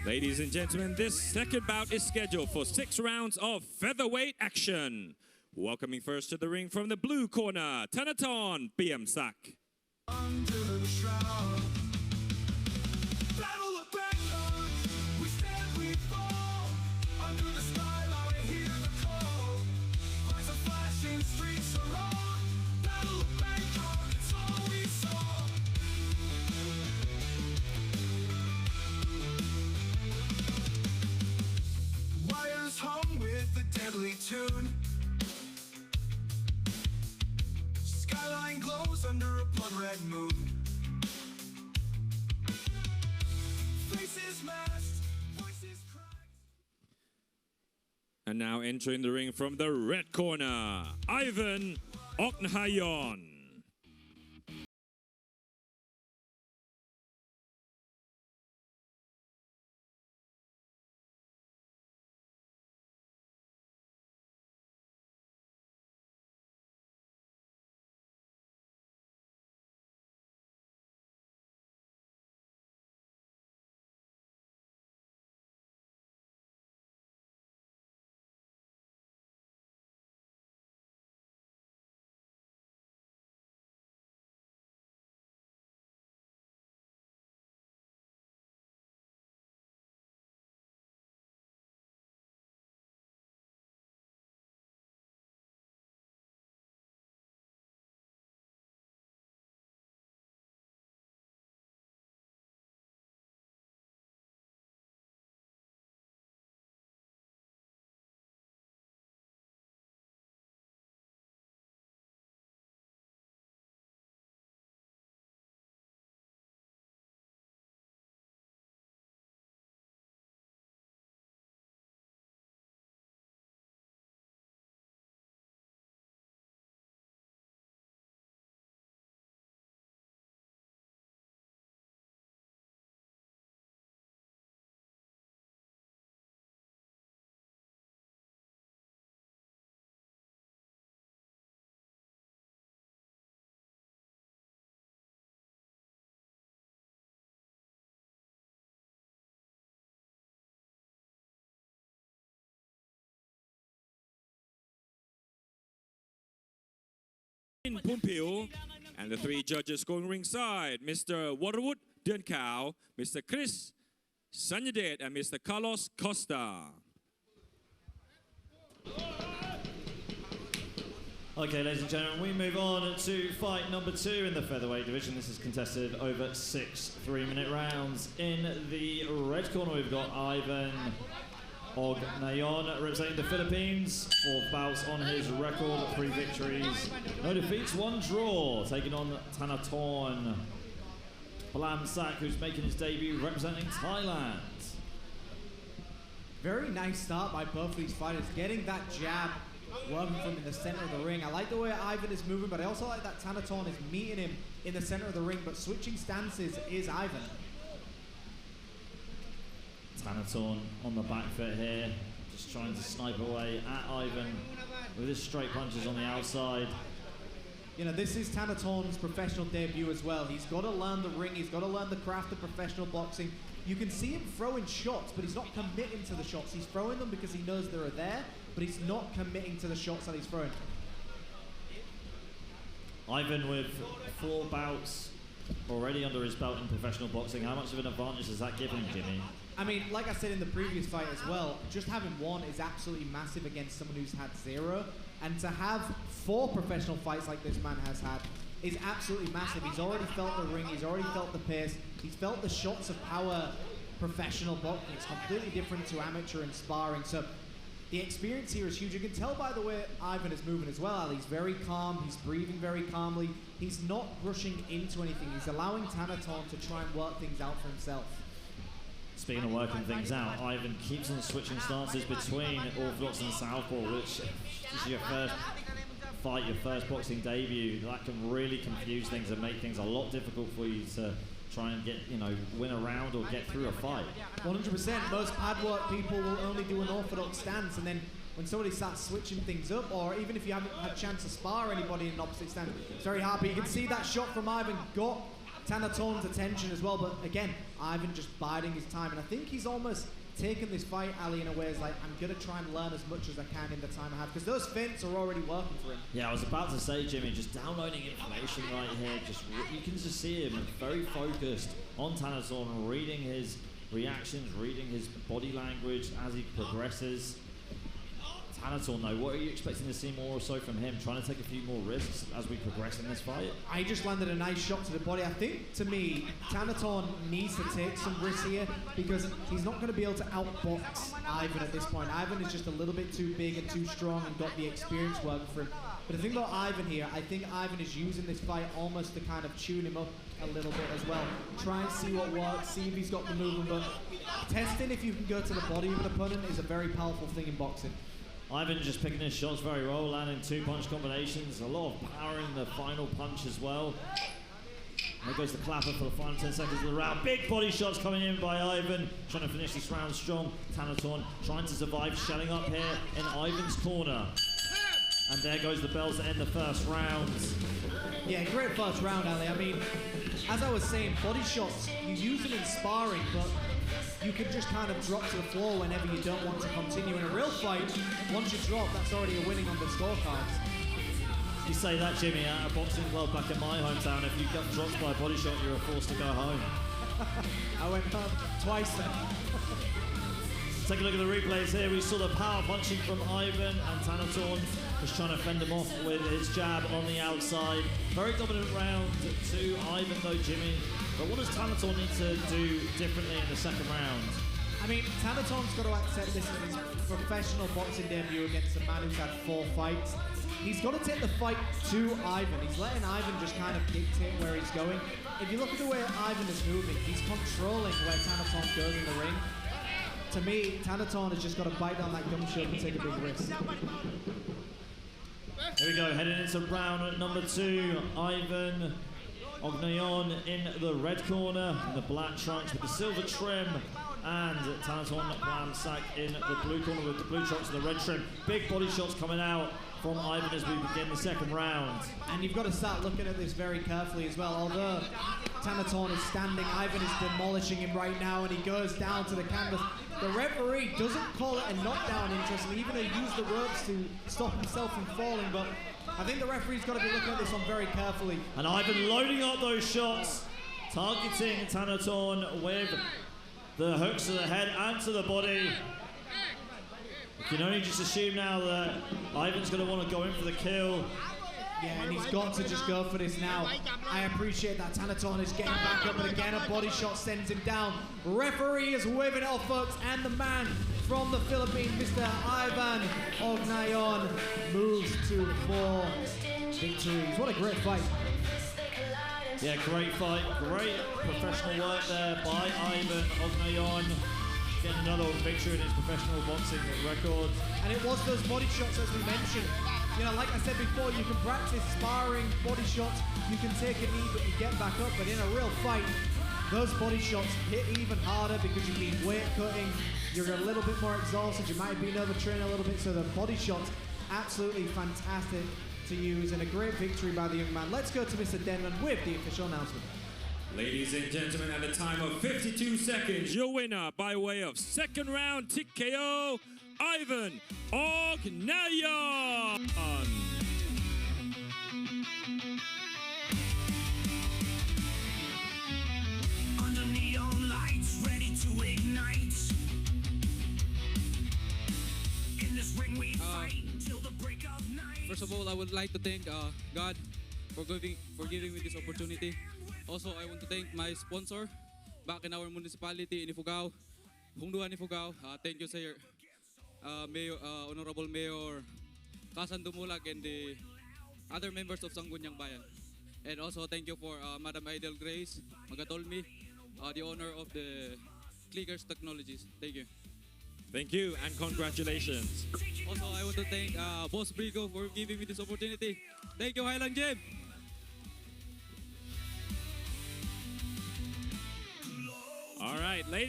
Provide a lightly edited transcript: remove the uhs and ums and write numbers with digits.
Ladies and gentlemen, this second bout is scheduled for 6 rounds of featherweight action. Welcoming first to the ring from the blue corner, Thanathorn Plamsak. Under the shroud, battle of Bangkok, we stand, we fall. Under the skyline, we hear the call. Lights are flashing, streets are on. Battle of Bangkok, it's all we saw. Wires hung with a deadly tune. Skyline glows under a blood-red moon. Faces masked, voices cracked. And now entering the ring from the red corner, Ivan Ognayon. In Pumpiu, and the 3 judges going ringside, Mr. Waterwood Dunkau, Mr. Chris Sanyadet, and Mr. Carlos Costa. Okay, ladies and gentlemen, we move on to fight number 2 in the featherweight division. This is contested over 6 3-minute rounds. In the red corner, we've got Ivan Ognayon representing the Philippines. 4 bouts on his record, 3 victories, no defeats, 1 draw, taking on Thanathorn Plamsak, who's making his debut representing Thailand. Very nice start by both of these fighters, getting that jab working from in the center of the ring. I like the way Ivan is moving, but I also like that Thanathorn is meeting him in the center of the ring, but switching stances is Ivan. Thanathorn on the back foot here, just trying to snipe away at Ivan with his straight punches on the outside. You know, this is Thanathorn's professional debut as well. He's got to learn the ring, he's got to learn the craft of professional boxing. You can see him throwing shots, but he's not committing to the shots. He's throwing them because he knows they're there, but he's not committing to the shots that he's throwing. Ivan with 4 bouts already under his belt in professional boxing. How much of an advantage does that give him, Jimmy? I mean, like I said in the previous fight as well, just having 1 is absolutely massive against someone who's had 0. And to have 4 professional fights like this man has had is absolutely massive. He's already felt the ring, he's already felt the pace, he's felt the shots of power. Professional boxing, it's completely different to amateur and sparring. So the experience here is huge. You can tell by the way Ivan is moving as well. He's very calm, he's breathing very calmly. He's not rushing into anything. He's allowing Thanathorn to try and work things out for himself. Speaking of working things out, Ivan keeps on switching stances between orthodox and southpaw, which is your first fight, your first boxing debut. That can really confuse things and make things a lot difficult for you to try and get, you know, win a round or get through a fight. 100%. Most pad work people will only do an orthodox stance, and then when somebody starts switching things up, or even if you haven't had a chance to spar anybody in an opposite stance, it's very hard. But you can see that shot from Ivan got Thanathorn's attention as well. But again, Ivan just biding his time. And I think he's almost taken this fight, Ali, in a way, is like, I'm going to try and learn as much as I can in the time I have. Because those feints are already working for him. Yeah, I was about to say, Jimmy, just downloading information right here. You can just see him very focused on Thanathorn, reading his reactions, reading his body language as he progresses. Thanathorn, though, what are you expecting to see more or so from him? Trying to take a few more risks as we progress in this fight? I just landed a nice shot to the body. I think, to me, Thanathorn needs to take some risks here because he's not going to be able to outbox Ivan at this point. Ivan is just a little bit too big and too strong and got the experience working for him. But the thing about Ivan here, I think Ivan is using this fight almost to kind of tune him up a little bit as well. Try and see what works, see if he's got the movement. But testing if you can go to the body of an opponent is a very powerful thing in boxing. Ivan just picking his shots very well, landing 2-punch combinations, a lot of power in the final punch as well. There goes the clapper for the final 10 seconds of the round. Big body shots coming in by Ivan, trying to finish this round strong. Thanathorn trying to survive, shelling up here in Ivan's corner. And there goes the bells to end the first round. Yeah, great first round, Ali. I mean, as I was saying, body shots, you use them in sparring, but you can just kind of drop to the floor whenever you don't want to continue. In a real fight, once you drop, that's already a winning on the scorecards. You say that, Jimmy, at a boxing club back in my hometown, if you got dropped by a body shot, you're forced to go home. I went home twice then. Take a look at the replays here. We saw the power punching from Ivan, and Thanathorn was trying to fend him off with his jab on the outside. Very dominant round to Ivan though, Jimmy. But what does Thanathorn need to do differently in the second round? I mean, Thanathorn's got to accept this as his professional boxing debut against a man who's had 4 fights. He's got to take the fight to Ivan. He's letting Ivan just kind of dictate where he's going. If you look at the way Ivan is moving, he's controlling where Thanathorn goes in the ring. To me, Thanathorn has just got to bite down that gum shield and take a big risk. Here we go, heading into round number 2. Ivan Ognayon in the red corner, in the black trunks with the silver trim, and Thanathorn Plamsak in the blue corner with the blue trunks and the red trim. Big body shots coming out from Ivan as we begin the second round. And you've got to start looking at this very carefully as well. Although Thanathorn is standing, Ivan is demolishing him right now, and he goes down to the canvas. The referee doesn't call it a knockdown, interestingly, even though he used the ropes to stop himself from falling. But I think the referee's got to be looking at this one very carefully. And Ivan loading up those shots, targeting Thanathorn with the hooks to the head and to the body. You can only just assume now that Ivan's going to want to go in for the kill. Yeah, and he's got to just go for this now. I appreciate that Thanathorn is getting back up, but again, a body shot sends him down. Referee is waving it off, folks, and the man from the Philippines, Mr. Ivan Ognayon, moves to 4 victories. What a great fight. Yeah, great fight, great professional work there by Ivan Ognayon. Getting another victory in his professional boxing record. And it was those body shots, as we mentioned. You know, like I said before, you can practice sparring body shots, you can take a knee, but you get back up. But in a real fight, those body shots hit even harder because you've been weight cutting, you're a little bit more exhausted, you might have been overtrained a little bit, so the body shots, absolutely fantastic to use, and a great victory by the young man. Let's go to Mr. Denman with the official announcement. Ladies and gentlemen, at the time of 52 seconds, your winner by way of second round TKO, Ivan Ognayon. Under neon lights, ready to ignite. In this ring we fight till the break of night. First of all, I would like to thank God for giving me this opportunity. Also, I want to thank my sponsor back in our municipality in Ifugao, Hongduan Ifugao. Thank you, sir. Mayor, Honorable Mayor Kasan Dumulag and the other members of Sangguniang Bayan. And also thank you for Madam Idol Grace Magatolmi, the owner of the Clickers Technologies. Thank you. Thank you and congratulations. Also, I want to thank Boss Brigo for giving me this opportunity. Thank you, Highland Gym. All right, ladies.